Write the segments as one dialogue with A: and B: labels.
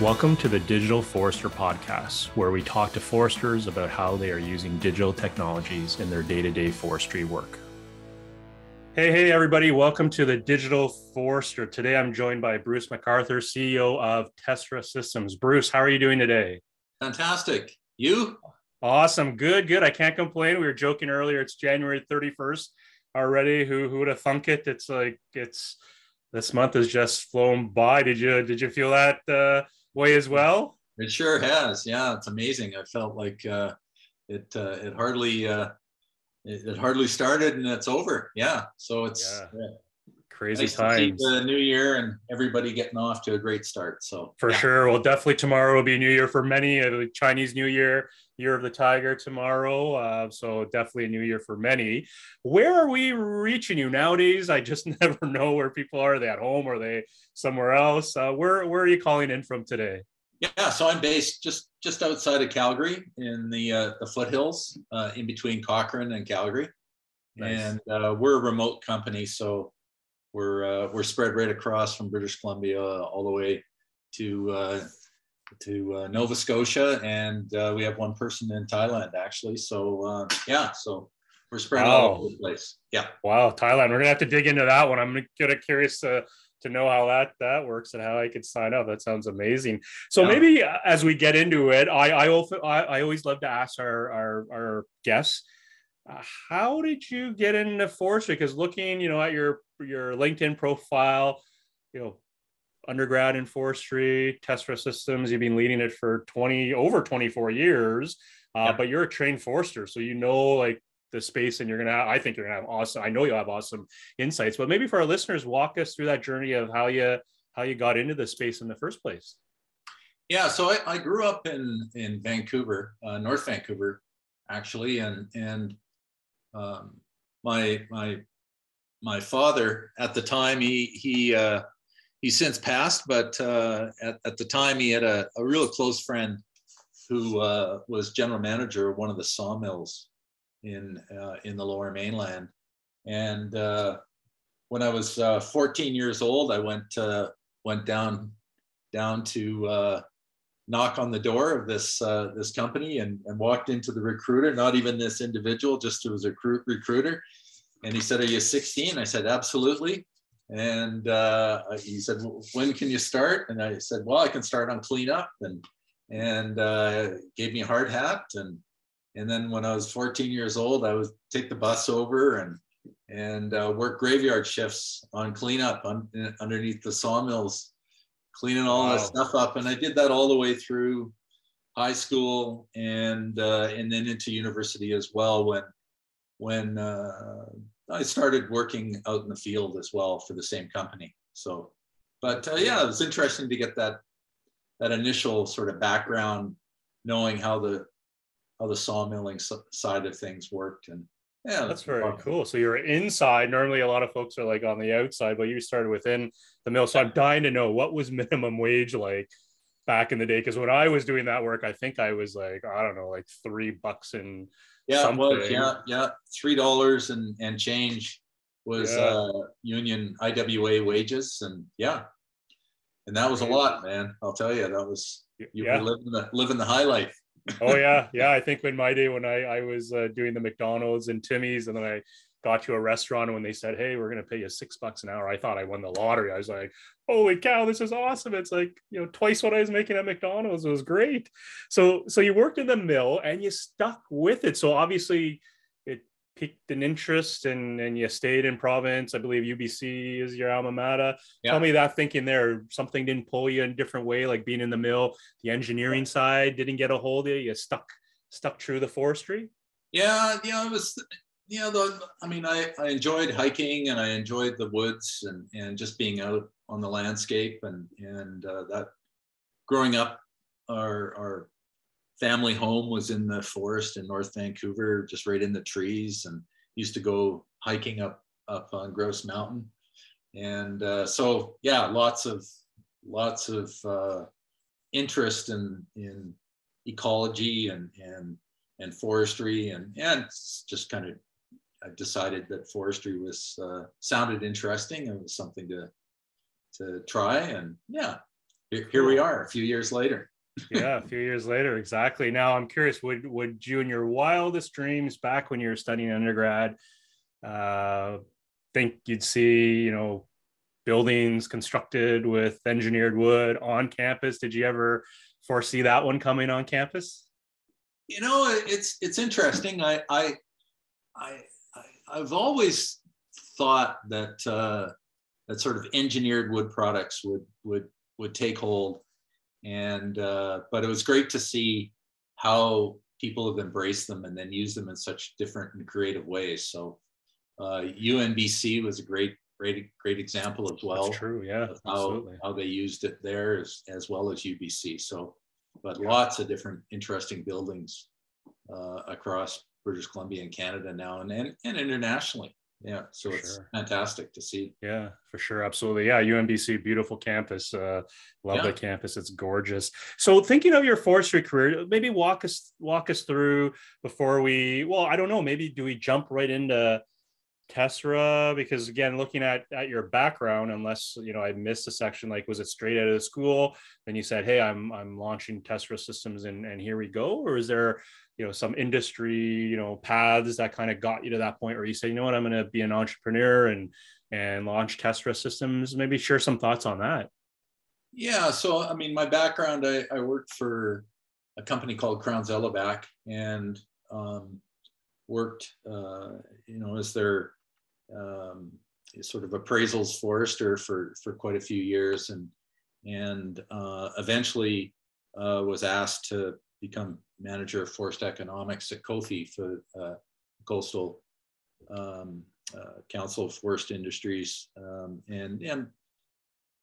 A: Welcome to the Digital Forester Podcast, where we talk to foresters about how they are using digital technologies in their day-to-day forestry work. Hey, everybody. Welcome to the Digital Forester. Today, I'm joined by Bruce McArthur, CEO of Tesera Systems. Bruce, how are you doing today?
B: Fantastic. You?
A: Awesome. Good. I can't complain. We were joking earlier. It's January 31st already. Who would have thunk it? It's this month has just flown by. Did you feel that way as well?
B: It sure has. Yeah, it's amazing. I felt like it hardly started and it's over. Yeah, so it's
A: crazy
B: nice
A: times.
B: To see the new year and everybody getting off to a great start. So
A: for sure. Well, definitely tomorrow will be New Year for many. Chinese New Year, Year of the Tiger tomorrow. So definitely a new year for many. Where are we reaching you nowadays? I just never know where people are. Are they at home? Or are they somewhere else? Where are you calling in from today?
B: Yeah, so I'm based just outside of Calgary in the foothills, in between Cochrane and Calgary. Nice. And we're a remote company, so we're spread right across from British Columbia all the way to Nova Scotia, and we have one person in Thailand actually. So so we're spread all over the place. Yeah.
A: Wow, Thailand. We're gonna have to dig into that one. I'm curious to know how that works and how I could sign up. That sounds amazing. So maybe as we get into it, I always love to ask our guests, how did you get into forestry? Because looking, at your LinkedIn profile, undergrad in forestry, Tesera Systems, you've been leading it for over 24 years, but you're a trained forester, so like the space, and I think you're gonna have awesome. I know you'll have awesome insights. But maybe for our listeners, walk us through that journey of how you got into the space in the first place.
B: Yeah, so I grew up in Vancouver, North Vancouver, actually, and my father at the time, he's since passed, but at the time he had a real close friend who was general manager of one of the sawmills in the Lower Mainland. And when I was 14 years old, I went down to knock on the door of this company and walked into the recruiter. Not even this individual, just it was a recruiter. And he said, "Are you 16?" I said, "Absolutely." And he said, "Well, when can you start?" And I said, "Well, I can start on cleanup," and gave me a hard hat. And then when I was 14 years old, I would take the bus over and work graveyard shifts on cleanup underneath the sawmills, cleaning all that stuff up. And I did that all the way through high school and then into university as well, when I started working out in the field as well for the same company. So, but it was interesting to get that initial sort of background, knowing how the sawmilling side of things worked. And
A: that's very cool. So you're inside. Normally a lot of folks are like on the outside, but you started within the mill. So I'm dying to know, what was minimum wage like back in the day? Because when I was doing that work, I think I was like, I don't know, like $3 and something.
B: $3 and change was union IWA wages. And that was a lot, man. I'll tell you, that was, you were living the high life.
A: Oh yeah. I think in my day, when I was doing the McDonald's and Timmy's, and then I got to a restaurant, and when they said, "Hey, we're going to pay you $6 an hour," I thought I won the lottery. I was like, "Holy cow, this is awesome!" It's like, twice what I was making at McDonald's. It was great. So you worked in the mill and you stuck with it. So obviously it piqued an interest, and you stayed in province. I believe UBC is your alma mater. Tell me that thinking there, something didn't pull you in a different way, like being in the mill, the engineering side didn't get a hold of you. You stuck true to the forestry.
B: It was. I enjoyed hiking, and I enjoyed the woods and just being out on the landscape, and that growing up, our family home was in the forest in North Vancouver, just right in the trees, and used to go hiking up on Grouse Mountain. And lots of interest in ecology and forestry, and just kind of, I decided that forestry was sounded interesting and was something to try. And here we are a few years later.
A: Yeah, a few years later, exactly. Now I'm curious, would you in your wildest dreams back when you were studying undergrad think you'd see, you know, buildings constructed with engineered wood on campus? Did you ever foresee that one coming on campus?
B: You know, it's interesting. I've always thought that that sort of engineered wood products would take hold, and but it was great to see how people have embraced them and then used them in such different and creative ways. So UNBC was a great example as well.
A: That's true, yeah,
B: of how they used it there as well as UBC. So, but lots of different interesting buildings across British Columbia and Canada now, and internationally. Yeah, so it's fantastic to see.
A: Yeah, for sure, absolutely. Yeah, UNBC, beautiful campus. Love the campus; it's gorgeous. So, thinking of your forestry career, maybe walk us through before we. Well, I don't know. Maybe do we jump right into Tesera? Because again, looking at your background, unless you know I missed a section, like was it straight out of school? Then you said, "Hey, I'm launching Tesera Systems, and here we go," or is there, you know, some industry, you know, paths that kind of got you to that point where you say, you know what, I'm going to be an entrepreneur and launch Tesera Systems? Maybe share some thoughts on that.
B: Yeah. So, I mean, my background, I worked for a company called Crown Zellerbach, and worked, you know, as their sort of appraisals forester for quite a few years, and eventually was asked to become manager of forest economics at COFI for Coastal Council of Forest Industries, and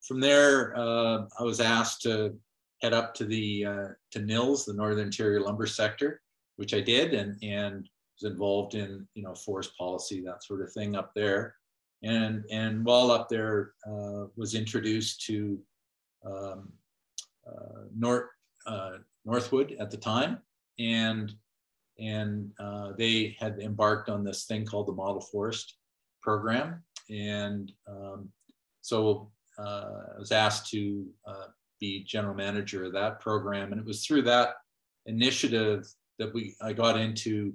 B: from there I was asked to head up to the to NILS, the Northern Interior Lumber Sector, which I did, and was involved in, you know, forest policy, that sort of thing up there, and while up there was introduced to Northwood at the time, and they had embarked on this thing called the Model Forest program, and so I was asked to be general manager of that program, and it was through that initiative that I got into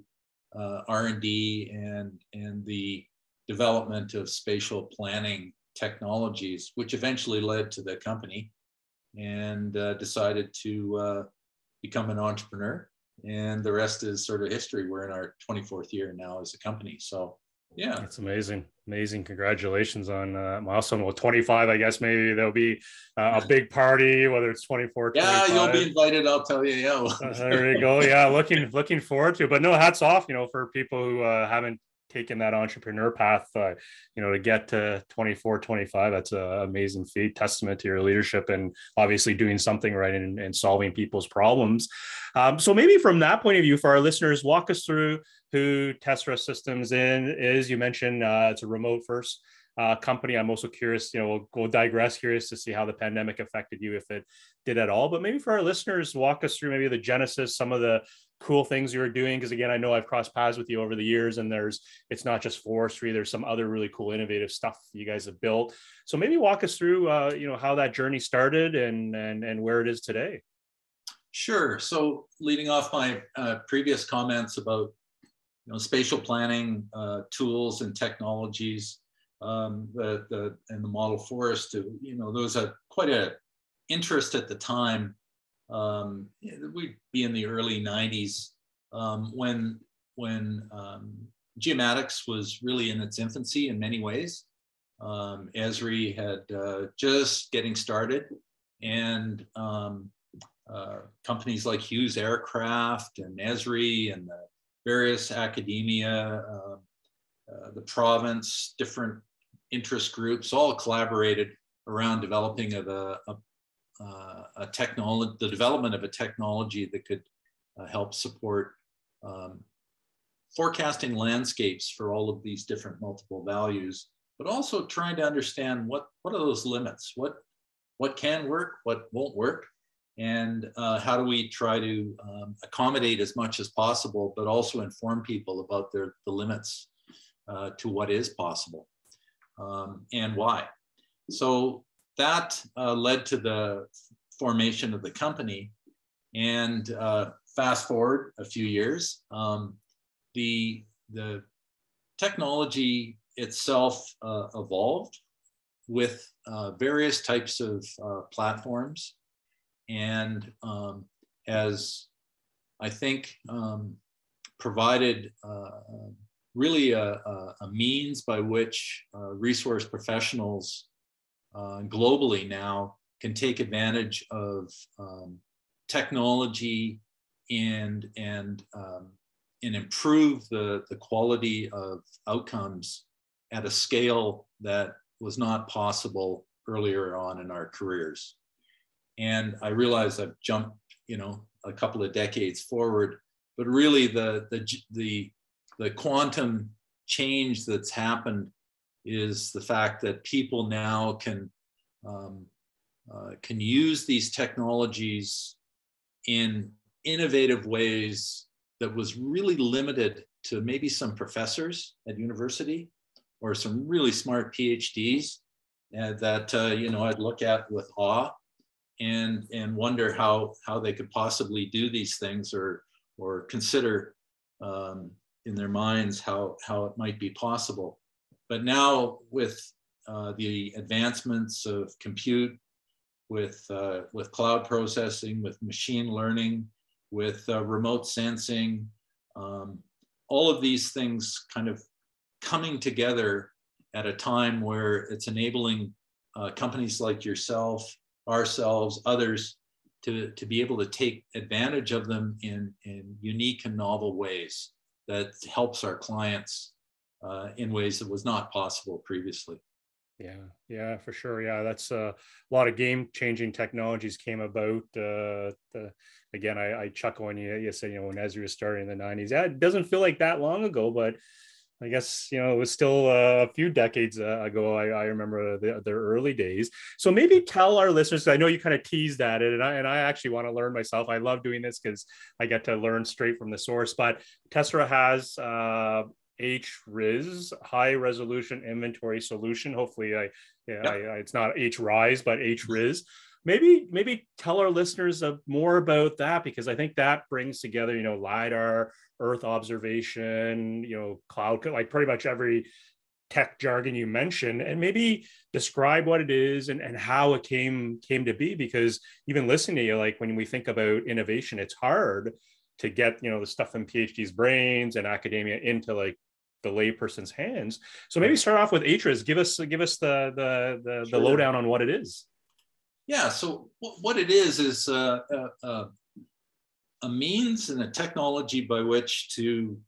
B: R&D and the development of spatial planning technologies, which eventually led to the company, and decided to become an entrepreneur, and the rest is sort of history. We're in our 24th year now as a company. So yeah,
A: that's amazing. Congratulations on milestone. Well, 25, I guess maybe there'll be a big party, whether it's 24, 25.
B: Yeah, you'll be invited, I'll tell you. Yeah.
A: There you go. Yeah, looking forward to it. But no, hats off, you know, for people who haven't taken that entrepreneur path, you know, to get to 24, 25, that's an amazing feat, testament to your leadership and obviously doing something right and solving people's problems. So maybe from that point of view, for our listeners, walk us through who Tesera Systems is. You mentioned it's a remote first company. I'm also curious, you know, we'll digress, curious to see how the pandemic affected you, if it did at all. But maybe for our listeners, walk us through maybe the genesis, some of the cool things you were doing. Because again, I know I've crossed paths with you over the years, and it's not just forestry, there's some other really cool, innovative stuff you guys have built. So maybe walk us through, you know, how that journey started and where it is today.
B: Sure. So leading off my previous comments about, you know, spatial planning tools and technologies, and the model forest, you know, there was quite a interest at the time. We'd be in the early 90s when geomatics was really in its infancy in many ways. Esri had just getting started, and companies like Hughes Aircraft and Esri and the various academia, the province, different interest groups all collaborated around developing of a technology, the development of a technology that could help support forecasting landscapes for all of these different multiple values, but also trying to understand what are those limits, what can work, what won't work, and how do we try to accommodate as much as possible, but also inform people about the limits to what is possible and why. So that led to the formation of the company. And fast forward a few years, the technology itself evolved with various types of platforms, and has, I think, provided really a means by which resource professionals globally now can take advantage of technology and improve the quality of outcomes at a scale that was not possible earlier on in our careers. And I realize I've jumped, a couple of decades forward, but really the quantum change that's happened is the fact that people now can use these technologies in innovative ways that was really limited to maybe some professors at university or some really smart PhDs that I'd look at with awe and wonder how they could possibly do these things or consider in their minds how it might be possible. But now with the advancements of compute, with cloud processing, with machine learning, with remote sensing, all of these things kind of coming together at a time where it's enabling companies like yourself, ourselves, others to be able to take advantage of them in unique and novel ways that helps our clients in ways that was not possible previously.
A: Yeah, for sure. Yeah, that's a lot of game-changing technologies came about. Again, I chuckle when you say, when Esri was starting in the 90s. Yeah, it doesn't feel like that long ago, but I guess, it was still a few decades ago. I remember their early days. So maybe tell our listeners, I know you kind of teased at it, and I actually want to learn myself. I love doing this because I get to learn straight from the source. But Tesera has HRIS, high resolution inventory solution. Hopefully it's not HRIS, but HRIS. Maybe tell our listeners more about that, because I think that brings together, LiDAR, Earth observation, cloud, like pretty much every tech jargon you mentioned, and maybe describe what it is and how it came to be. Because even listening to you, like when we think about innovation, it's hard to get, the stuff in PhDs' brains and academia into like the layperson's hands. So maybe start off with HRIS. Give us the
B: Sure.
A: lowdown on what it is.
B: Yeah. So what it is a means and a technology by which to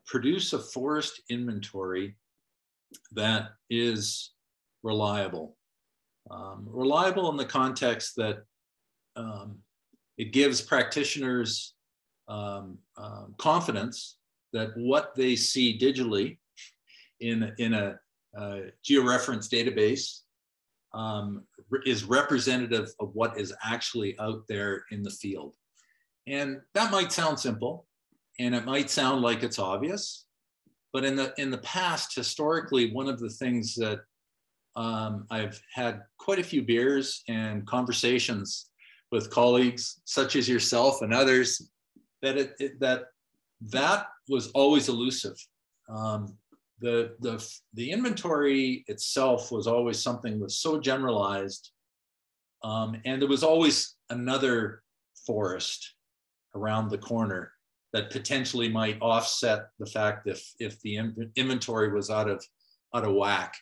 B: produce a forest inventory that is reliable. Reliable in the context that it gives practitioners confidence that what they see digitally in a georeference database is representative of what is actually out there in the field. And that might sound simple, and it might sound like it's obvious, but in the past, historically, one of the things that I've had quite a few beers and conversations with colleagues such as yourself and others, that was always elusive. The inventory itself was always something that was so generalized, and there was always another forest around the corner that potentially might offset the fact if the inventory was out of whack.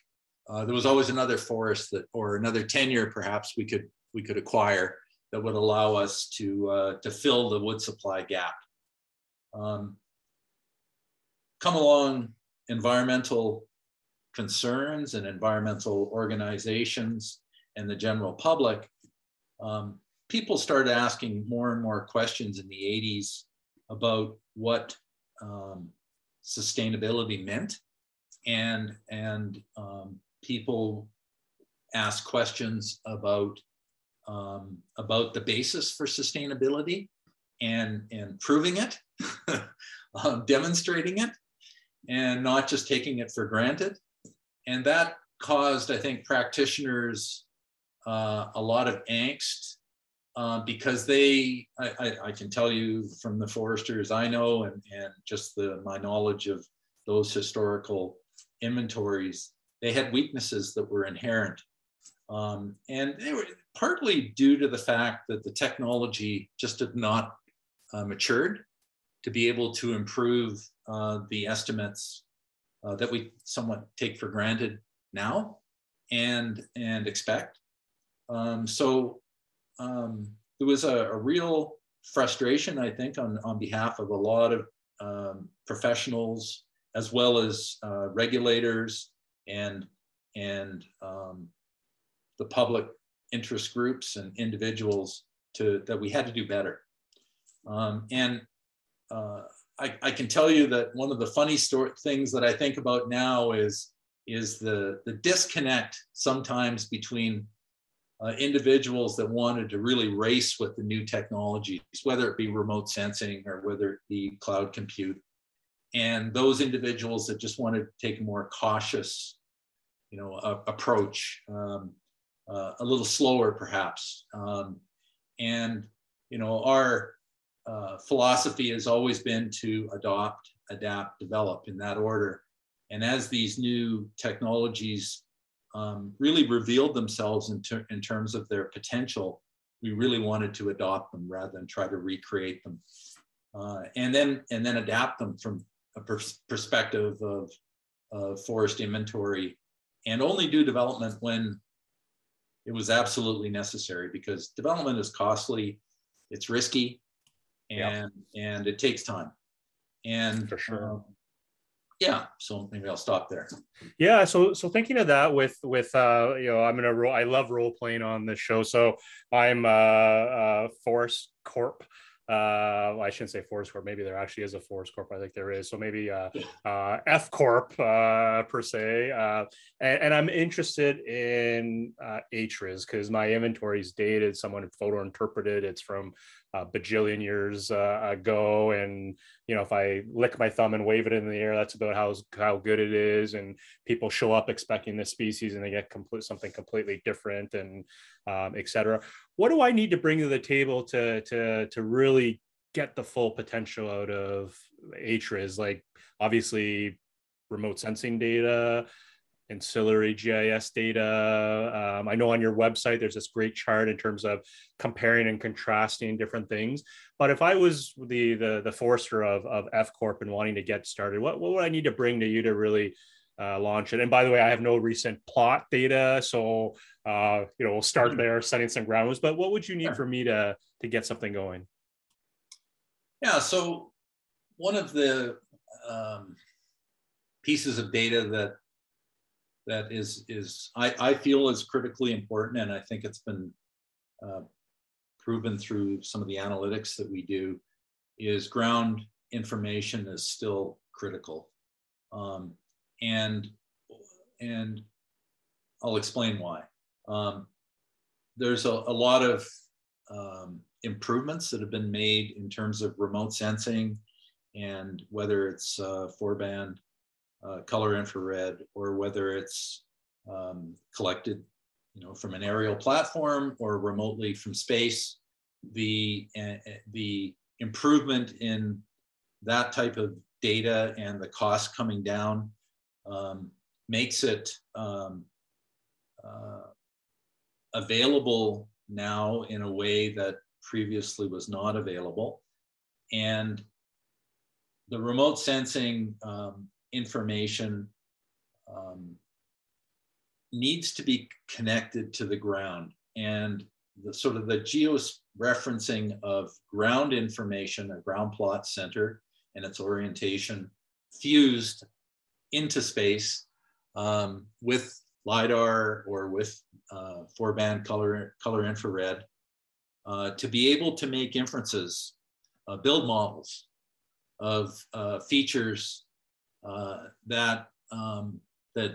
B: There was always another forest or another tenure perhaps we could acquire that would allow us to fill the wood supply gap. Come along environmental concerns and environmental organizations and the general public, people started asking more and more questions in the 80s about what sustainability meant, and people asked questions about the basis for sustainability and proving it, demonstrating it, and not just taking it for granted. And that caused, I think, practitioners a lot of angst because I can tell you from the foresters I know and just my knowledge of those historical inventories, they had weaknesses that were inherent. And they were partly due to the fact that the technology just had not matured to be able to improve the estimates that we somewhat take for granted now and expect. So there was a real frustration, I think, on behalf of a lot of professionals, as well as regulators and the public interest groups and individuals that we had to do better. I can tell you that one of the funny things that I think about now is the disconnect sometimes between individuals that wanted to really race with the new technologies, whether it be remote sensing or whether it be cloud compute, and those individuals that just wanted to take a more cautious, approach, a little slower perhaps. Our philosophy has always been to adopt, adapt, develop in that order. And as these new technologies really revealed themselves in terms of their potential, we really wanted to adopt them rather than try to recreate them, and then adapt them from a perspective of forest inventory, and only do development when it was absolutely necessary, because development is costly, it's risky, and it takes time. And
A: for sure.
B: So maybe I'll stop there.
A: Yeah, so thinking of that with I love role playing on this show. So I'm Forest Corp. I shouldn't say Forest Corp. Maybe there actually is a Forest Corp. I think there is. So maybe F Corp per se. And I'm interested in HRIS because my inventory is dated. Someone photo interpreted. It's from a bajillion years ago. And, if I lick my thumb and wave it in the air, that's about how good it is. And people show up expecting this species and they get something completely different, and et cetera. What do I need to bring to the table to really get the full potential out of HRIS? Like, obviously, remote sensing data, ancillary GIS data. I know on your website, there's this great chart in terms of comparing and contrasting different things. But if I was the forester of F Corp and wanting to get started, what would I need to bring to you to really launch it? And by the way, I have no recent plot data, so we'll start there, setting some ground rules. But what would you need for me to get something going?
B: Yeah, so one of the pieces of data that I feel is critically important, and I think it's been proven through some of the analytics that we do, is ground information is still critical. And I'll explain why. There's a lot of improvements that have been made in terms of remote sensing, and whether it's 4-band color infrared, or whether it's collected from an aerial platform or remotely from space, the improvement in that type of data and the cost coming down makes it available now in a way that previously was not available. And the remote sensing information needs to be connected to the ground, and the sort of the geo-referencing of ground information, a ground plot center and its orientation, fused into space with LiDAR or with 4-band color infrared, to be able to make inferences, build models of features that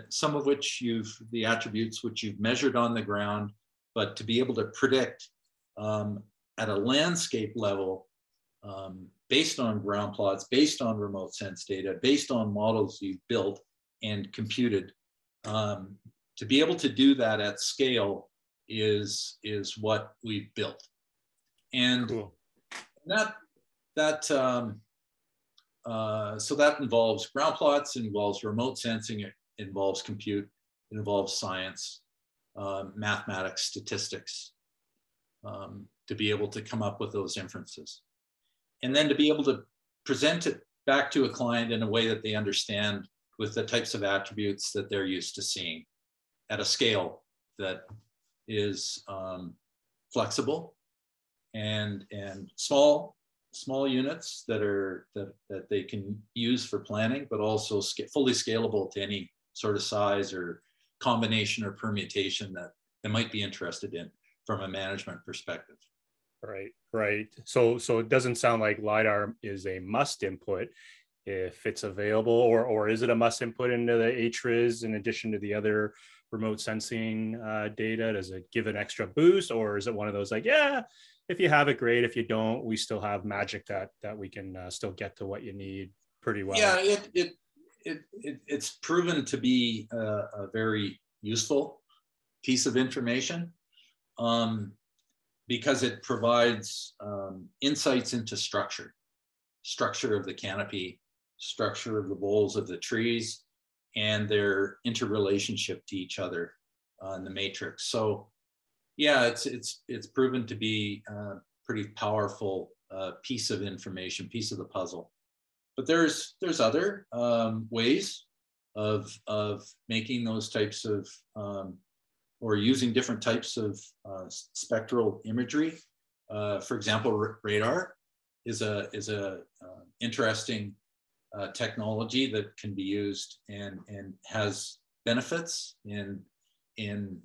B: some of which the attributes which you've measured on the ground, but to be able to predict at a landscape level, based on ground plots, based on remote sense data, based on models you've built and computed, to be able to do that at scale is what we've built. And
A: cool.
B: So that involves ground plots, it involves remote sensing, it involves compute, it involves science, mathematics, statistics, to be able to come up with those inferences. And then to be able to present it back to a client in a way that they understand with the types of attributes that they're used to seeing at a scale that is flexible and small units that they can use for planning, but also fully scalable to any sort of size or combination or permutation that they might be interested in from a management perspective.
A: Right. So it doesn't sound like LiDAR is a must input if it's available, or is it a must input into the HRIS in addition to the other remote sensing data? Does it give an extra boost, or is it one of those like, yeah, if you have it, great. If you don't, we still have magic that we can still get to what you need pretty well.
B: Yeah, it's proven to be a very useful piece of information because it provides insights into structure of the canopy, structure of the boles of the trees, and their interrelationship to each other in the matrix. So yeah, it's proven to be a pretty powerful piece of information, piece of the puzzle. But there's other ways of making those types of or using different types of spectral imagery. For example, radar is a interesting technology that can be used and has benefits in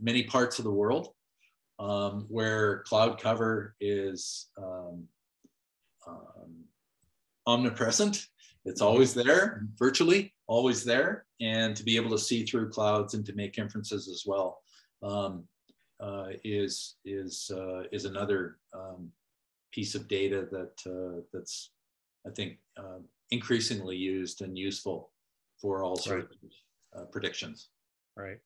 B: many parts of the world. Where cloud cover is omnipresent. It's always there, virtually always there, and to be able to see through clouds and to make inferences as well is another piece of data that's I think increasingly used and useful for all sorts of predictions.
A: Right.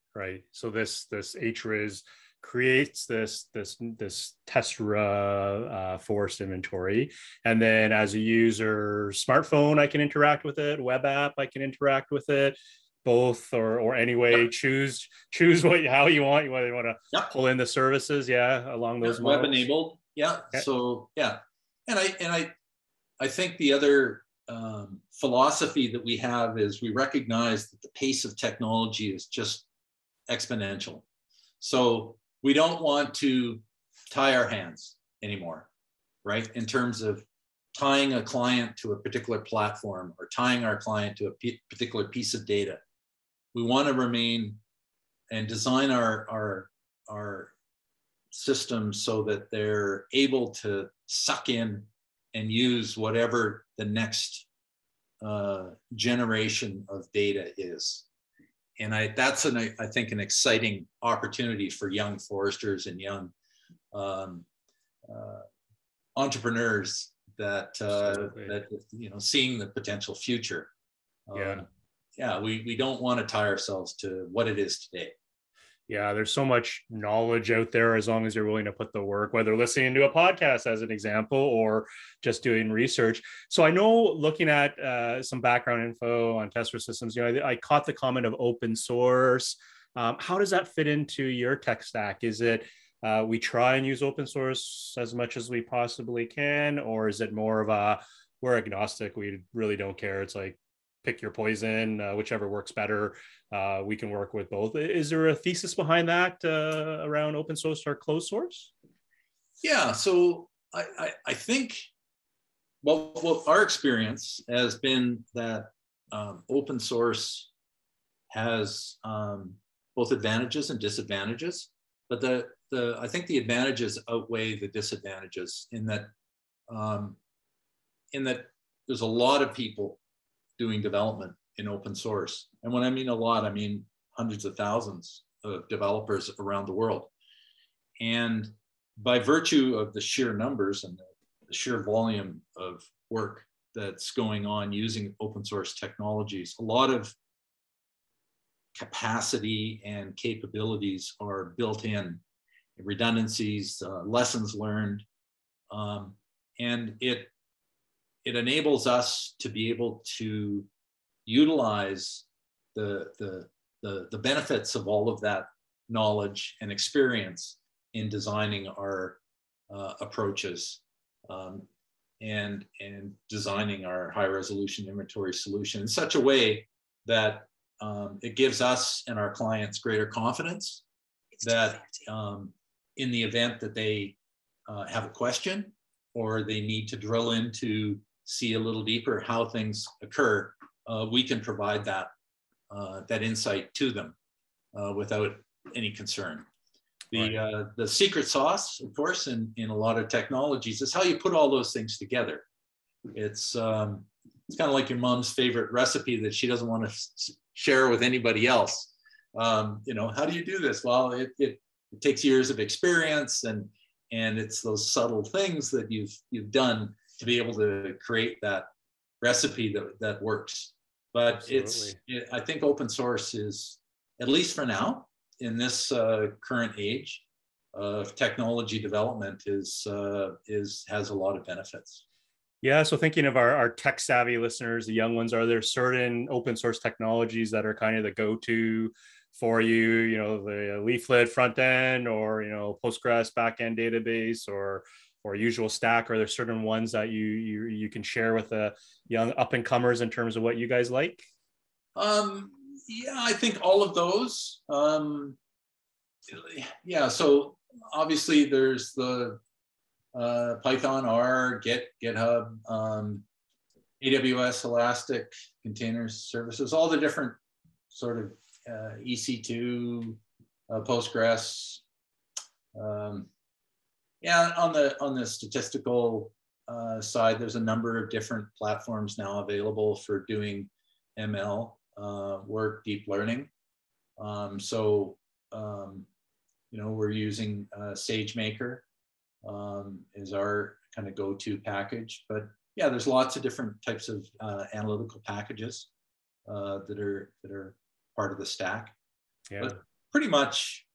A: So this HRIS creates this Tesera forest inventory, and then as a user, smartphone, I can interact with it, web app, I can interact with it, both or any way. Choose how you want. Whether you want to pull in the services, along those
B: web enabled, So and I think the other philosophy that we have is we recognize that the pace of technology is just exponential. So we don't want to tie our hands anymore, right? In terms of tying a client to a particular platform or tying our client to a particular piece of data. We want to remain and design our systems so that they're able to suck in and use whatever the next generation of data is. And that's I think an exciting opportunity for young foresters and young entrepreneurs that seeing the potential future. We don't want to tie ourselves to what it is today.
A: Yeah, there's so much knowledge out there as long as you're willing to put the work, whether listening to a podcast as an example or just doing research. So I know, looking at some background info on Tesera Systems, I caught the comment of open source. How does that fit into your tech stack? Is it we try and use open source as much as we possibly can, or is it more of we're agnostic, we really don't care, it's like pick your poison, whichever works better, we can work with both? Is there a thesis behind that around open source or closed source?
B: Yeah, so I think, well, our experience has been that open source has both advantages and disadvantages, but I think the advantages outweigh the disadvantages in that there's a lot of people doing development in open source. And when I mean a lot, I mean hundreds of thousands of developers around the world. And by virtue of the sheer numbers and the sheer volume of work that's going on using open source technologies, a lot of capacity and capabilities are built in redundancies, lessons learned, and it enables us to be able to utilize the benefits of all of that knowledge and experience in designing our approaches, and designing our high resolution inventory solution in such a way that it gives us and our clients greater confidence that in the event that they have a question or they need to drill in to see a little deeper how things occur, we can provide that insight to them without any concern. The secret sauce, of course, in a lot of technologies is how you put all those things together. It's kind of like your mom's favorite recipe that she doesn't want to share with anybody else. How do you do this? Well, it takes years of experience, and it's those subtle things that you've done to be able to create that recipe that works. But I think open source is, at least for now, in this current age of technology development, has a lot of benefits.
A: Yeah. So thinking of our tech savvy listeners, the young ones, are there certain open source technologies that are kind of the go-to for you? The leaflet front end, or Postgres backend database, or usual stack? Are there certain ones that you can share with the young up and comers in terms of what you guys like?
B: Yeah, I think all of those. So obviously there's the Python, R, GitHub, AWS, Elastic, containers, services, all the different sort of EC2, Postgres. On the statistical side, there's a number of different platforms now available for doing ML work, deep learning. We're using SageMaker is our kind of go-to package. But yeah, there's lots of different types of analytical packages that are part of the stack. Yeah. But pretty much,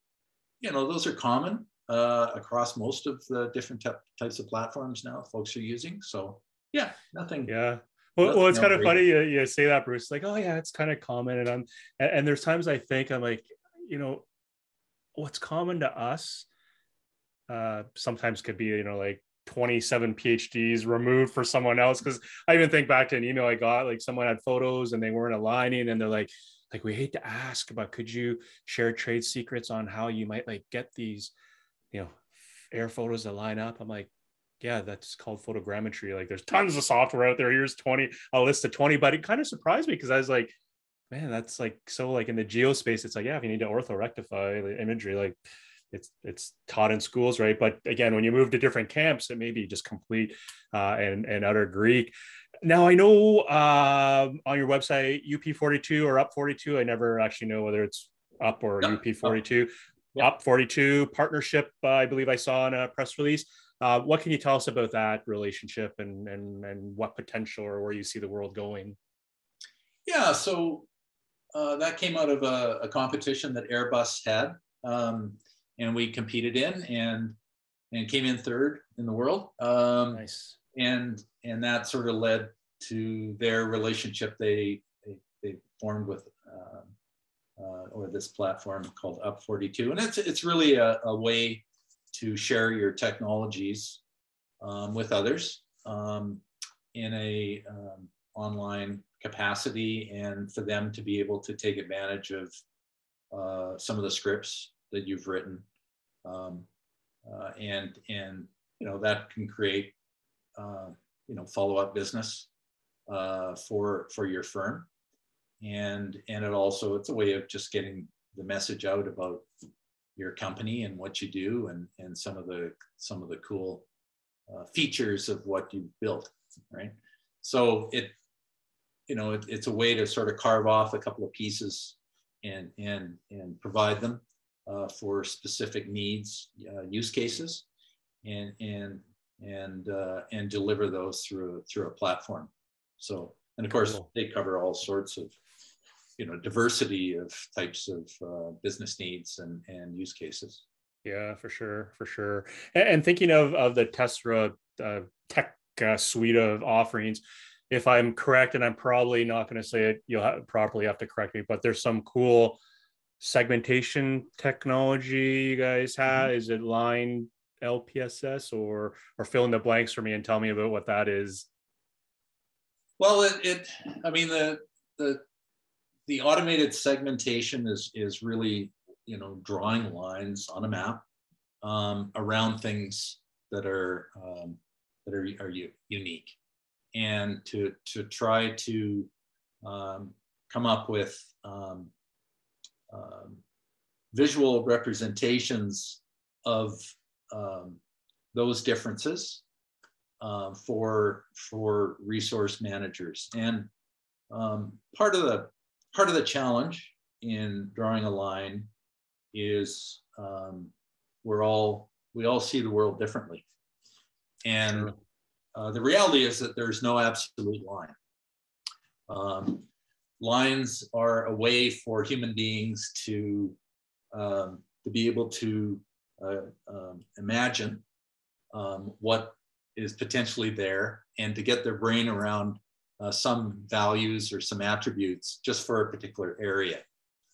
B: those are common across most of the different types of platforms now folks are using. So yeah, nothing.
A: Yeah. Well, it's kind of funny you say that, Bruce. Like, oh yeah, it's kind of common, and there's times I think I'm like, what's common to us sometimes could be like 27 PhDs removed for someone else. Because I even think back to an email I got, like someone had photos and they weren't aligning, and they're like, we hate to ask, but could you share trade secrets on how you might like get these air photos to line up? I'm like, yeah, that's called photogrammetry. Like there's tons of software out there. Here's 20, a list of 20, but it kind of surprised me because I was like, man, that's like, so like in the geospace, it's like, yeah, if you need to orthorectify the imagery, like it's taught in schools, right? But again, when you move to different camps, it may be just complete and utter Greek. Now I know on your website, UP42 or Up42, I never actually know whether it's Up or UP42. Up 42 partnership, I believe I saw in a press release. What can you tell us about that relationship and what potential or where you see the world going?
B: Yeah, so that came out of a competition that Airbus had, and we competed in and came in third in the world.
A: Nice.
B: And that sort of led to their relationship they formed with or this platform called Up42, and it's really a way to share your technologies with others in a online capacity, and for them to be able to take advantage of some of the scripts that you've written, and that can create follow-up business for your firm, and it's a way of just getting the message out about your company and what you do, and some of the cool features of what you've built, right? So it's a way to sort of carve off a couple of pieces and provide them for specific needs, use cases, and deliver those through a platform. So, and of course, they cover all sorts of diversity of types of business needs and use cases.
A: Yeah, for sure, for sure. And thinking of the Tesera tech suite of offerings, if I'm correct, and I'm probably not going to say it, probably have to correct me, but there's some cool segmentation technology you guys have. Is it line LPSS, or fill in the blanks for me and tell me about what that is?
B: Well, I mean, the automated segmentation is really, drawing lines on a map around things that are unique, and to try to come up with visual representations of those differences for resource managers. And part of the challenge in drawing a line is we all see the world differently, and the reality is that there's no absolute line. Lines are a way for human beings to be able to imagine what is potentially there, and to get their brain around some values or some attributes just for a particular area.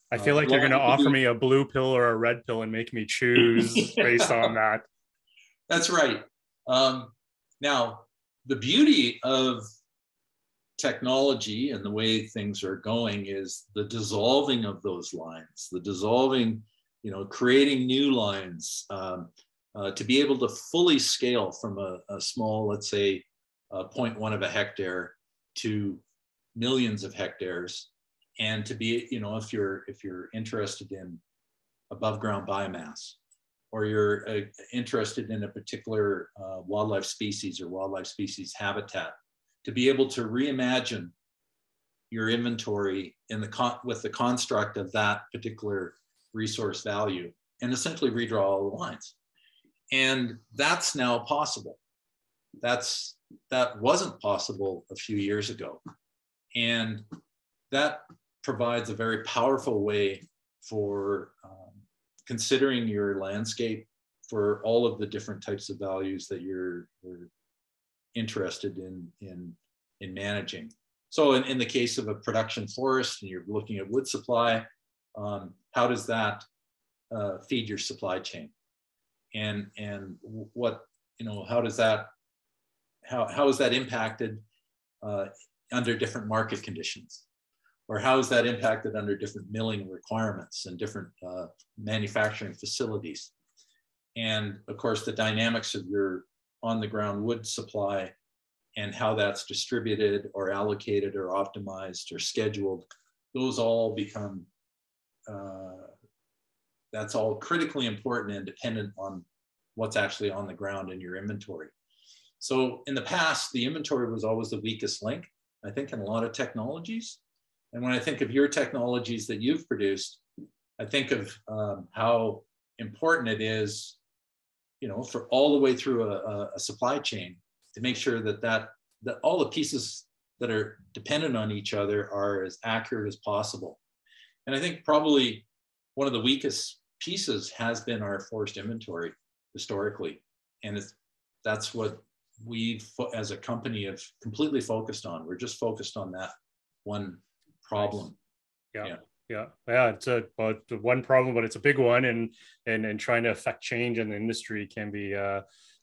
A: I feel like you're going to offer me a blue pill or a red pill and make me choose based on that.
B: That's right. Now, the beauty of technology and the way things are going is the dissolving of those lines, the dissolving, creating new lines, to be able to fully scale from a small, let's say, 0.1 of a hectare to millions of hectares. And to be, if you're interested in above ground biomass, or you're interested in a particular wildlife species or wildlife species habitat, to be able to reimagine your inventory with the construct of that particular resource value, and essentially redraw all the lines. And that's now possible. That wasn't possible a few years ago. And that provides a very powerful way for considering your landscape for all of the different types of values that you're interested in managing. So in the case of a production forest, and you're looking at wood supply, how does that feed your supply chain? And what, how is that impacted under different market conditions? Or how is that impacted under different milling requirements and different manufacturing facilities? And of course, the dynamics of your on the ground wood supply and how that's distributed or allocated or optimized or scheduled, those all become, that's all critically important and dependent on what's actually on the ground in your inventory. So in the past, the inventory was always the weakest link, I think, in a lot of technologies. And when I think of your technologies that you've produced, I think of how important it is, for all the way through a supply chain, to make sure that all the pieces that are dependent on each other are as accurate as possible. And I think probably one of the weakest pieces has been our forest inventory historically. And that's what we as a company have completely focused on. We're just focused on that one problem.
A: Yeah. It's one problem, but it's a big one, and trying to affect change in the industry can be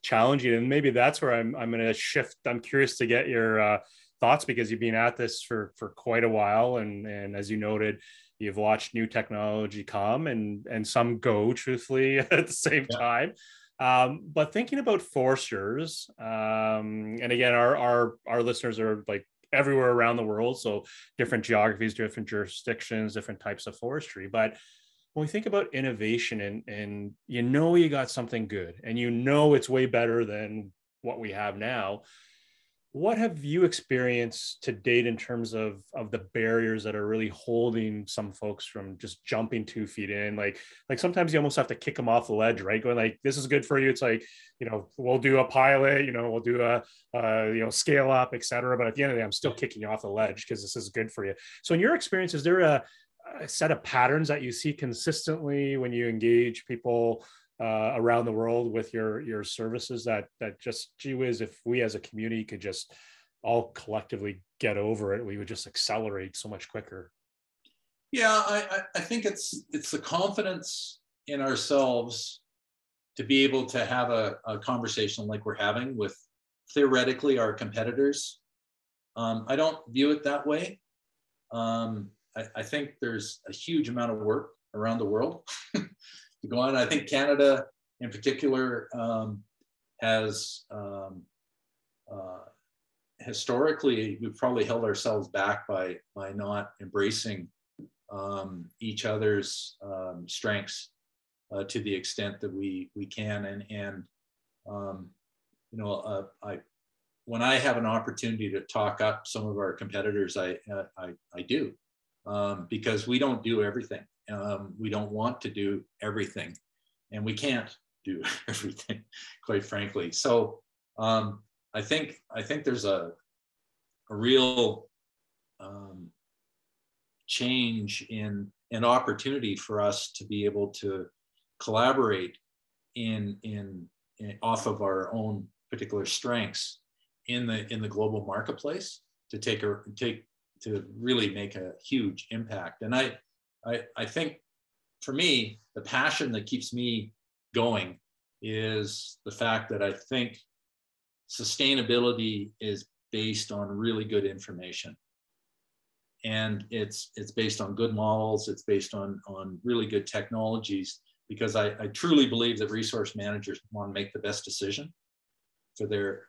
A: challenging. And maybe that's where I'm going to shift. I'm curious to get your thoughts, because you've been at this for quite a while, and as you noted, you've watched new technology come and some go, truthfully, at the same time. But thinking about foresters, and again, our listeners are like everywhere around the world, so different geographies, different jurisdictions, different types of forestry. But when we think about innovation, and you got something good, and it's way better than what we have now, what have you experienced to date in terms of the barriers that are really holding some folks from just jumping 2 feet in? Like sometimes you almost have to kick them off the ledge, right? Going like, this is good for you. It's like, we'll do a pilot, we'll do a scale up, et cetera. But at the end of the day, I'm still kicking you off the ledge because this is good for you. So in your experience, is there a set of patterns that you see consistently when you engage people around the world with your services that just, gee whiz, if we as a community could just all collectively get over it, we would just accelerate so much quicker?
B: Yeah, I think it's the confidence in ourselves to be able to have a conversation like we're having with theoretically our competitors. I don't view it that way. I think there's a huge amount of work around the world to go on. I think Canada in particular has historically, we've probably held ourselves back by not embracing each other's strengths to the extent that we can. And you know, when I have an opportunity to talk up some of our competitors, I do, because we don't do everything. We don't want to do everything, and we can't do everything, quite frankly. So I think there's a real change in an opportunity for us to be able to collaborate in off of our own particular strengths in the global marketplace to really make a huge impact. And I think for me, the passion that keeps me going is the fact that I think sustainability is based on really good information. And it's based on good models, it's based on really good technologies, because I truly believe that resource managers want to make the best decision for their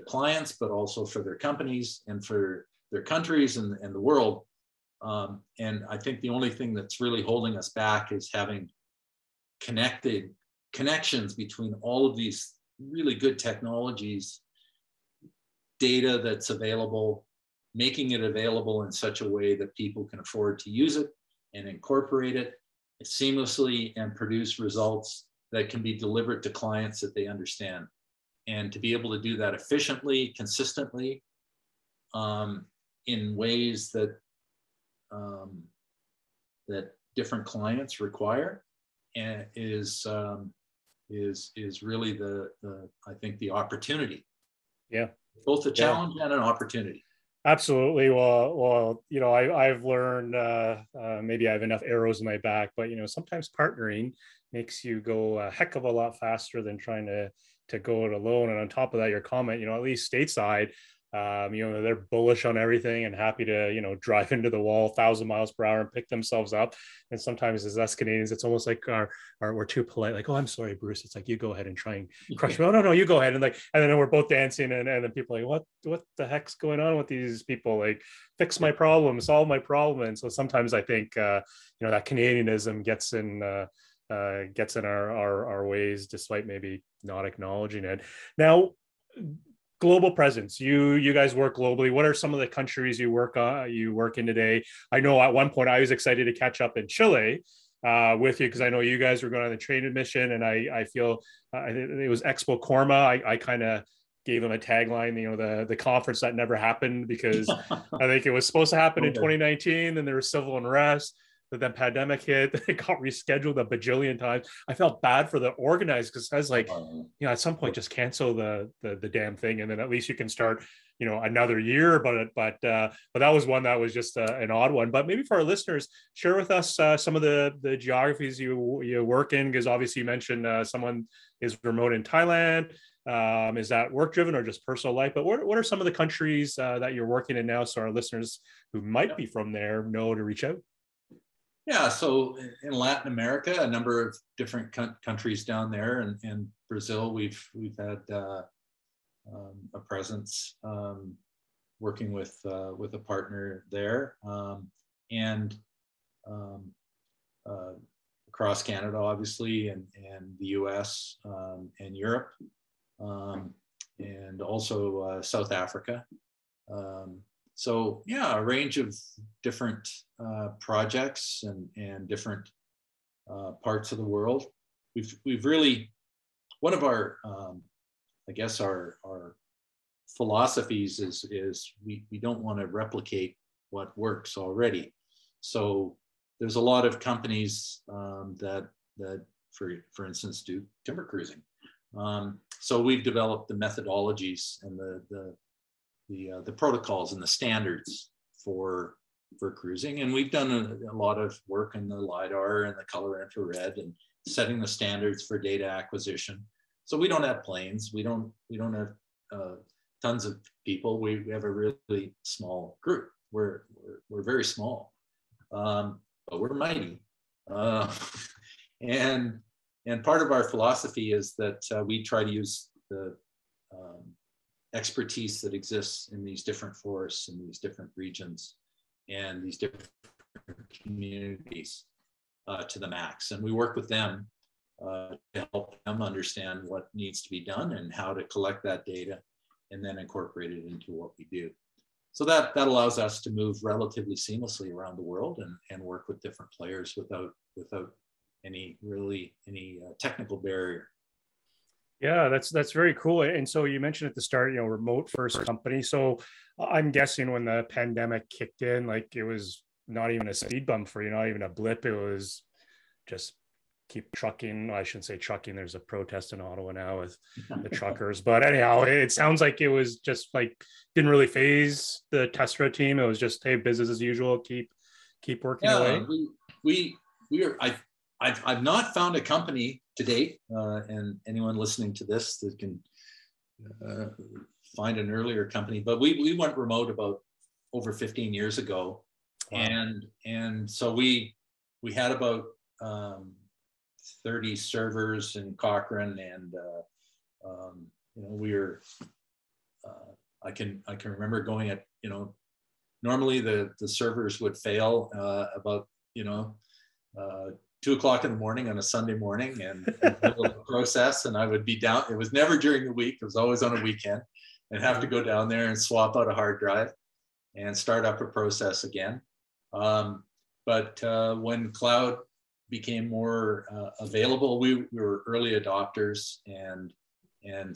B: clients, but also for their companies and for their countries and the world. And I think the only thing that's really holding us back is having connections between all of these really good technologies, data that's available, making it available in such a way that people can afford to use it and incorporate it seamlessly and produce results that can be delivered to clients that they understand. And to be able to do that efficiently, consistently, in ways that that different clients require, and is really the I think the opportunity.
A: Yeah,
B: both a challenge and an opportunity.
A: Absolutely. Well, you know, I've learned maybe I have enough arrows in my back, but you know, sometimes partnering makes you go a heck of a lot faster than trying to go it alone. And on top of that, your comment, you know, at least stateside, you know, they're bullish on everything and happy to, you know, drive into the wall 1,000 miles per hour and pick themselves up. And sometimes as us Canadians, it's almost like we're too polite, like, oh, I'm sorry, Bruce. It's like, you go ahead and try and crush me. Oh, no, you go ahead. And like, and then we're both dancing and then people are like, what the heck's going on with these people? Like, fix my problem, solve my problem. And so sometimes I think, you know, that Canadianism gets in our ways, despite maybe not acknowledging it. Now, global presence. You guys work globally. What are some of the countries you work in today? I know at one point I was excited to catch up in Chile with you, because I know you guys were going on the training mission, and I feel it was Expo Corma. I kind of gave them a tagline, you know, the conference that never happened, because I think it was supposed to happen in 2019, then there was civil unrest. But then pandemic hit, it got rescheduled a bajillion times. I felt bad for the organizers, because I was like, you know, at some point just cancel the damn thing, and then at least you can start, you know, another year. But that was one that was just an odd one. But maybe for our listeners, share with us some of the geographies you work in, because obviously you mentioned someone is remote in Thailand. Is that work driven or just personal life? But what are some of the countries that you're working in now, so our listeners who might be from there know to reach out?
B: Yeah, so in Latin America, a number of different countries down there, and Brazil, we've had a presence working with a partner there, and across Canada, obviously, and the U.S. And Europe, and also South Africa. So yeah, a range of different projects and different parts of the world. We've really, one of our, I guess our philosophies is we don't want to replicate what works already. So there's a lot of companies that for instance, do timber cruising. So we've developed the methodologies and the protocols and the standards for cruising, and we've done a lot of work in the LiDAR and the color infrared and setting the standards for data acquisition. So we don't have planes, we don't have tons of people. We have a really small group. We're very small, but we're mighty. And part of our philosophy is that we try to use the expertise that exists in these different forests and these different regions and these different communities to the max. And we work with them to help them understand what needs to be done and how to collect that data and then incorporate it into what we do. So that allows us to move relatively seamlessly around the world and work with different players without any technical barrier.
A: Yeah, that's very cool. And so you mentioned at the start, remote first company. So I'm guessing when the pandemic kicked in, like it was not even a speed bump for you, not even a blip. It was just keep trucking. I shouldn't say trucking. There's a protest in Ottawa now with the truckers. But anyhow, it sounds like it was just like didn't really phase the Tesera team. It was just, hey, business as usual. Keep working away.
B: I've not found a company to date, and anyone listening to this that can find an earlier company, but we went remote about over 15 years ago. Wow. And so we had about 30 servers in Cochrane, and we were I can remember going at normally the servers would fail about 2 o'clock in the morning on a Sunday morning, and the process, and I would be down. It was never during the week; it was always on a weekend, and have to go down there and swap out a hard drive and start up a process again. But when cloud became more available, we were early adopters, and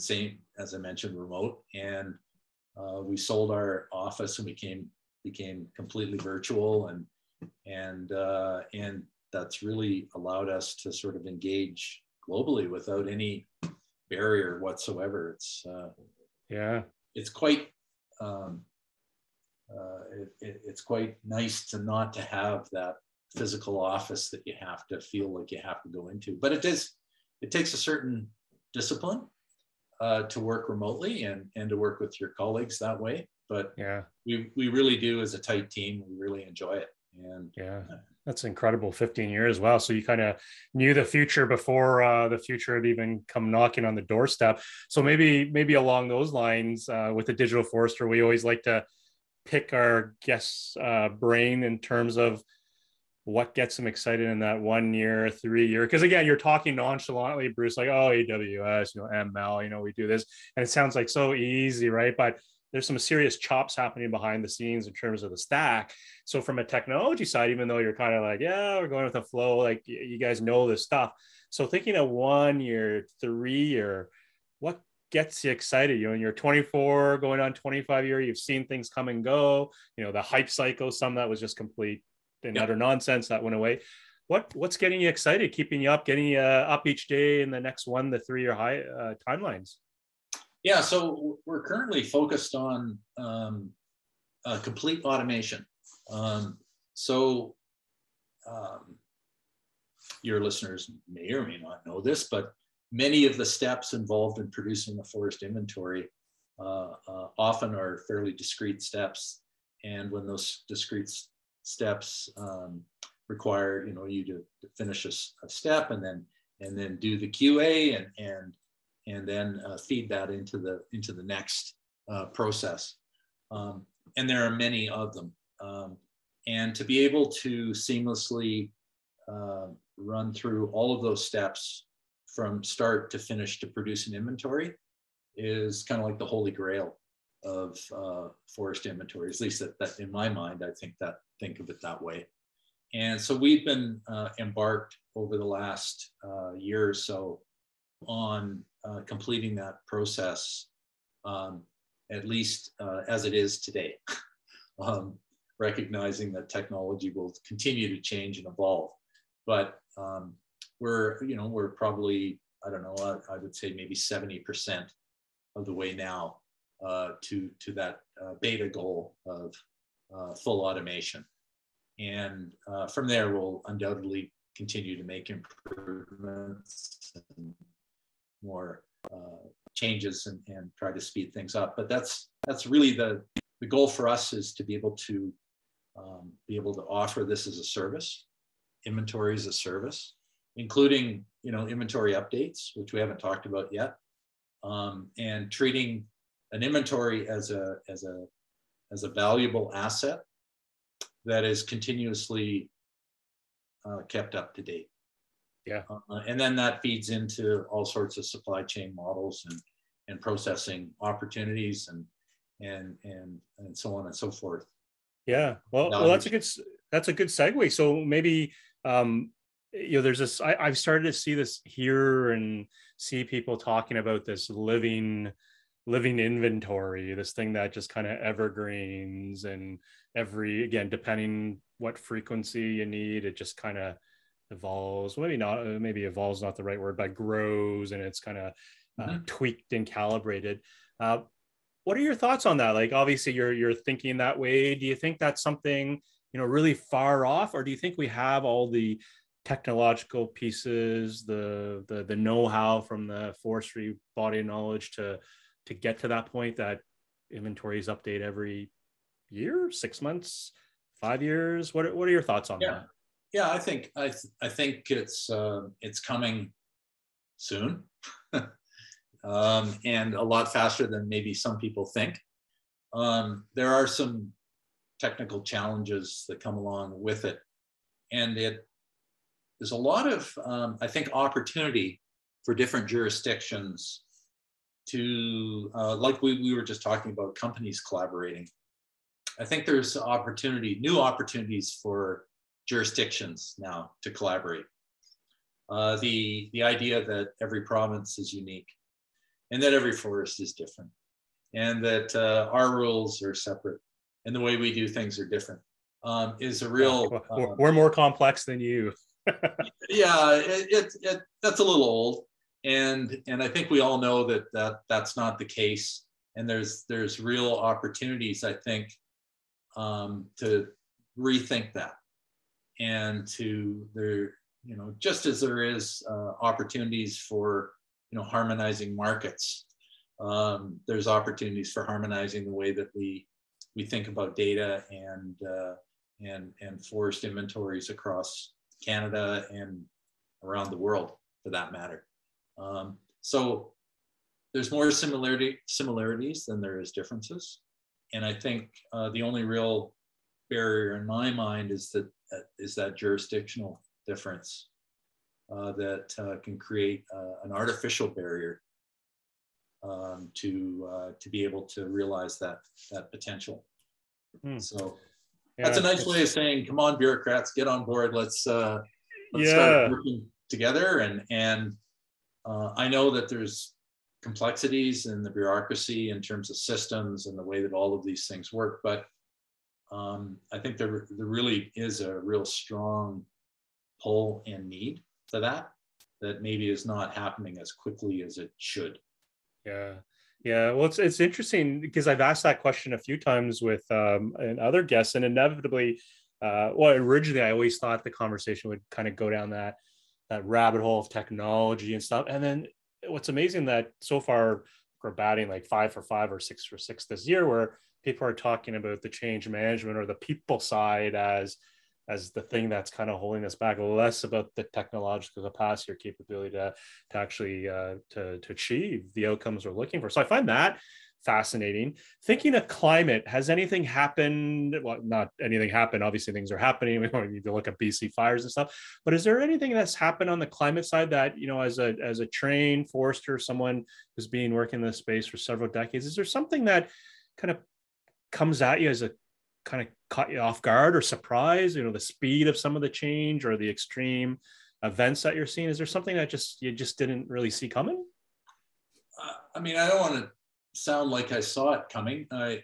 B: same as I mentioned, remote, and we sold our office and became completely virtual, and that's really allowed us to sort of engage globally without any barrier whatsoever. It's quite it's quite nice to not to have that physical office that you have to feel like you have to go into. But it takes a certain discipline to work remotely and to work with your colleagues that way. But yeah, we really do as a tight team. We really enjoy it. And
A: yeah, that's incredible. 15 years. Wow. So you kind of knew the future before the future had even come knocking on the doorstep. So maybe along those lines, with the digital forester, we always like to pick our guests' brain in terms of what gets them excited in that 1 year, 3 year. Because again, you're talking nonchalantly, Bruce, like, oh, AWS, ML, we do this. And it sounds like so easy, right? But there's some serious chops happening behind the scenes in terms of the stack. So from a technology side, even though you're kind of like, yeah, we're going with the flow, like you guys know this stuff. So thinking of 1 year, 3 year, what gets you excited? You're 24 going on 25 year, you've seen things come and go, the hype cycle, some that was just complete and utter nonsense that went away. What's getting you excited, keeping you up, getting you up each day in the next 1 to 3 year high timelines?
B: Yeah, so we're currently focused on complete automation. Your listeners may or may not know this, but many of the steps involved in producing a forest inventory often are fairly discrete steps. And when those discrete steps require you to finish a step and then do the QA and then feed that into the next process. And there are many of them. And to be able to seamlessly run through all of those steps from start to finish to produce an inventory is kind of like the holy grail of forest inventory. At least that in my mind, I think of it that way. And so we've been embarked over the last year or so on completing that process, at least as it is today, recognizing that technology will continue to change and evolve. But we're probably, I don't know, I would say maybe 70% of the way now to that beta goal of full automation. And from there, we'll undoubtedly continue to make improvements and more changes and try to speed things up. But that's really the goal for us, is to be able to offer this as a service, inventory as a service, including inventory updates, which we haven't talked about yet, and treating an inventory as a valuable asset that is continuously kept up to date.
A: Yeah.
B: And then that feeds into all sorts of supply chain models and processing opportunities and so on and so forth.
A: Yeah. Well, that's a good segue. So maybe there's this. I've started to see this here and see people talking about this living inventory, this thing that just kind of evergreens, and depending what frequency you need, it just kind of evolves. Maybe evolves not the right word, but grows, and it's kind of tweaked and calibrated. What are your thoughts on that? Like, obviously you're thinking that way. Do you think that's something, really far off, or do you think we have all the technological pieces, the know-how from the forestry body of knowledge to get to that point that inventories update every year, 6 months, 5 years? What are your thoughts on that?
B: Yeah, I think it's coming soon, and a lot faster than maybe some people think. There are some technical challenges that come along with it, and there's a lot of I think opportunity for different jurisdictions to like we were just talking about companies collaborating. I think there's new opportunities for jurisdictions now to collaborate. The idea that every province is unique and that every forest is different, and that our rules are separate and the way we do things are different is a real...
A: we're more complex than you.
B: Yeah, that's a little old. And I think we all know that's not the case. And there's real opportunities, I think, to rethink that, and just as there is opportunities for harmonizing markets, there's opportunities for harmonizing the way that we think about data and forest inventories across Canada and around the world, for that matter. So there's more similarities than there is differences. And I think the only real barrier in my mind is that jurisdictional difference that can create an artificial barrier to be able to realize that potential. So that's a nice way of saying, come on, bureaucrats, get on board. Let's start working together. And I know that there's complexities in the bureaucracy in terms of systems and the way that all of these things work, but I think there really is a real strong pull and need for that maybe is not happening as quickly as it should.
A: Yeah. Well, it's interesting because I've asked that question a few times with and other guests, and inevitably, originally I always thought the conversation would kind of go down that rabbit hole of technology and stuff. And then what's amazing that so far we're batting like 5 for 5 or 6 for 6 this year, where people are talking about the change management or the people side as the thing that's kind of holding us back, less about the technological capacity or capability to actually to achieve the outcomes we're looking for. So I find that fascinating. Thinking of climate, has anything happened? Well, not anything happened. Obviously, things are happening. We don't need to look at BC fires and stuff. But is there anything that's happened on the climate side that, as a trained forester, someone who's been working in this space for several decades, is there something that kind of comes at you as a kind of caught you off guard or surprise? The speed of some of the change or the extreme events that you're seeing. Is there something that you just didn't really see coming?
B: I mean, I don't want to sound like I saw it coming. I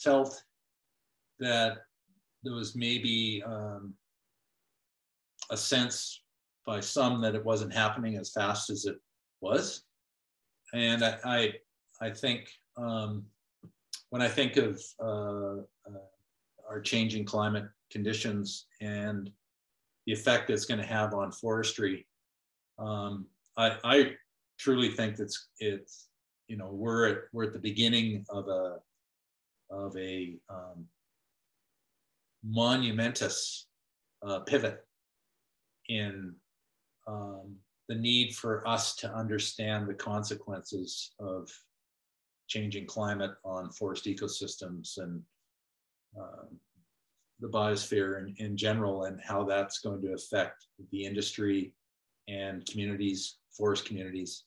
B: felt that there was maybe a sense by some that it wasn't happening as fast as it was. And I think when I think of our changing climate conditions and the effect it's going to have on forestry, I truly think it's we're at the beginning of a monumentous pivot in the need for us to understand the consequences of changing climate on forest ecosystems and the biosphere in general, and how that's going to affect the industry and communities, forest communities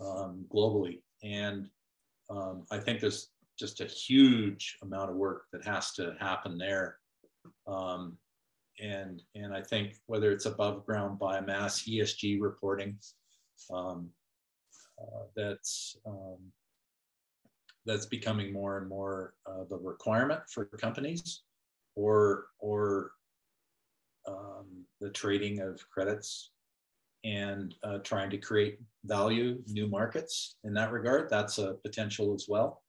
B: globally. And I think there's just a huge amount of work that has to happen there. And I think whether it's above ground biomass, ESG reporting, that's becoming more and more of a requirement for companies, or the trading of credits and trying to create value, new markets in that regard. That's a potential as well.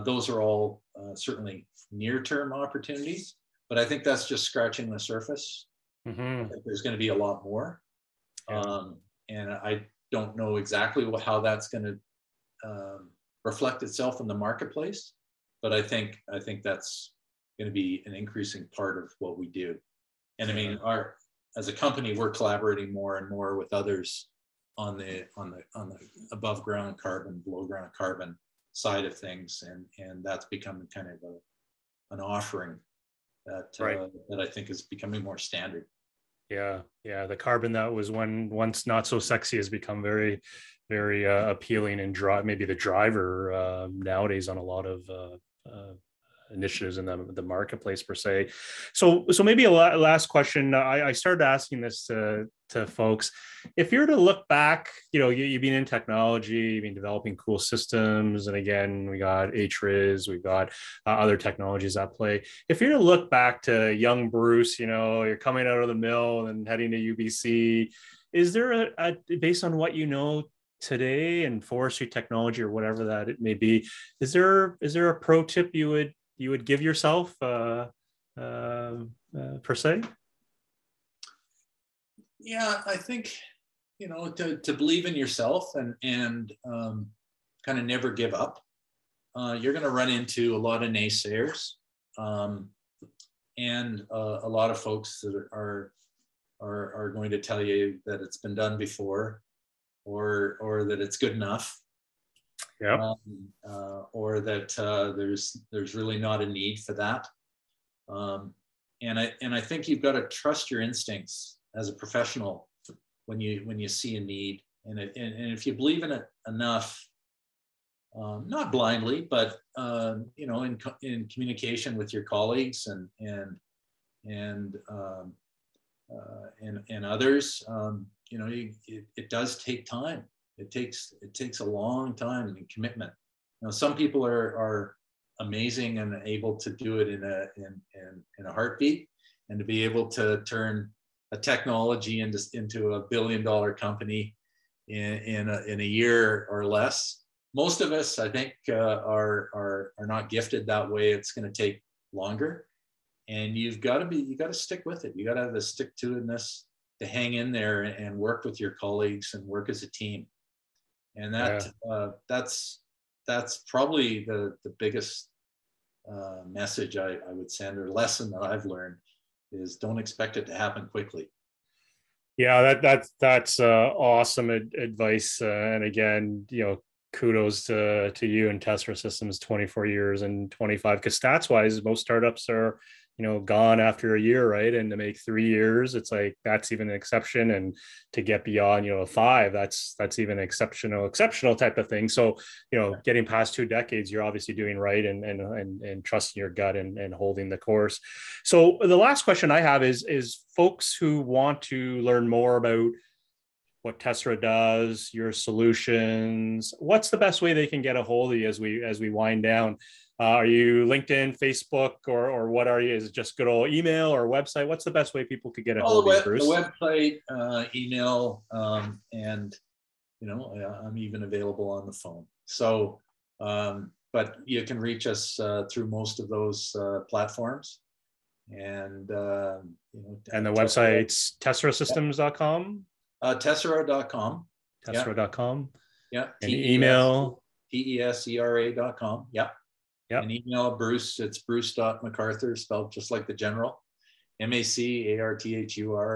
B: Those are all certainly near-term opportunities, but I think that's just scratching the surface. I think there's going to be a lot more. And I don't know exactly how that's going to reflect itself in the marketplace, but I think that's going to be an increasing part of what we do. And I mean, as a company, we're collaborating more and more with others on the above ground carbon, below ground carbon side of things, and that's becoming kind of an offering that that I think is becoming more standard.
A: Yeah, the carbon that was once not so sexy has become very, very appealing and maybe the driver nowadays on a lot of initiatives in the marketplace per se. So maybe a last question. I started asking this to folks. If you're to look back, you've been in technology, you've been developing cool systems, and again, we got HRIS, we've got other technologies at play. If you're to look back to young Bruce, you're coming out of the mill and heading to UBC, is there based on what you know today and forestry technology or whatever that it may be, is there a pro tip you would give yourself per se?
B: Yeah, I think, to believe in yourself and kind of never give up. You're going to run into a lot of naysayers and a lot of folks that are going to tell you that it's been done before, or that it's good enough.
A: Yeah.
B: Or that there's really not a need for that. And I think you've got to trust your instincts as a professional when you see a need, and if you believe in it enough, not blindly, but in communication with your colleagues and others, it does take time. It takes a long time and commitment. Some people are amazing and able to do it in a heartbeat, and to be able to turn a technology into $1 billion company in a year or less. Most of us, I think, are not gifted that way. It's going to take longer, and you've got to stick with it. You got to have the stick-to-itiveness to hang in there and work with your colleagues and work as a team. And that's probably the biggest message I would send, or lesson that I've learned, is don't expect it to happen quickly.
A: Yeah, that's awesome advice. And again, kudos to you and Tesera Systems, 24 years and 25, because stats wise, most startups are, gone after a year, right? And to make 3 years, it's like, that's even an exception. And to get beyond, 5, that's even an exceptional type of thing. So, getting past 2 decades, you're obviously doing right and trusting your gut and holding the course. So the last question I have is folks who want to learn more about what Tesera does, your solutions, what's the best way they can get a hold of you as we wind down? Are you LinkedIn, Facebook, or what are you? Is it just good old email or website? What's the best way people could get a hold of you, Bruce?
B: The website, email, and I'm even available on the phone. So, but you can reach us through most of those platforms. And
A: and the website's teserasystems.com.
B: Tesera.com.
A: Tesera.com.
B: Yeah.
A: And email.
B: Tesera.com. Yeah.
A: Yeah.
B: And email Bruce. It's Bruce.McArthur, spelled just like the general. MacArthur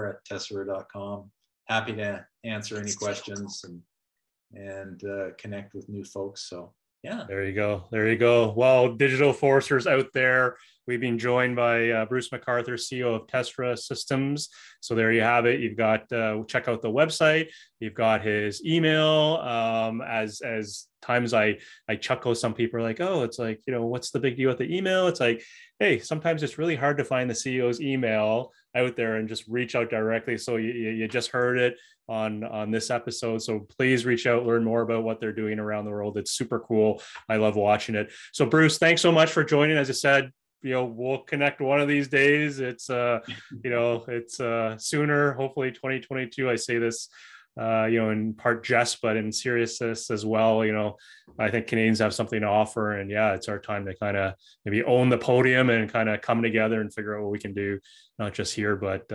B: at Tesera.com. Happy to answer any questions and connect with new folks. So yeah.
A: There you go. Well, digital foresters out there, we've been joined by Bruce McArthur, CEO of Tesera Systems. So there you have it. You've got, check out the website. You've got his email. As times I chuckle, some people are like, oh, it's like, what's the big deal with the email? It's like, hey, sometimes it's really hard to find the CEO's email out there and just reach out directly. So you just heard it on this episode. So please reach out, learn more about what they're doing around the world. It's super cool. I love watching it. So Bruce, thanks so much for joining. As I said, we'll connect one of these days. It's it's sooner, hopefully 2022. I say this in part jest, but in seriousness as well. I think Canadians have something to offer, and yeah, it's our time to kind of maybe own the podium and kind of come together and figure out what we can do, not just here, but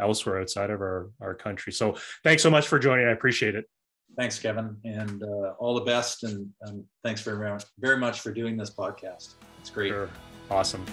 A: elsewhere outside of our country. So thanks so much for joining. I appreciate it.
B: Thanks, Kevin, and all the best. And thanks very much for doing this podcast. It's great.
A: Sure. Awesome.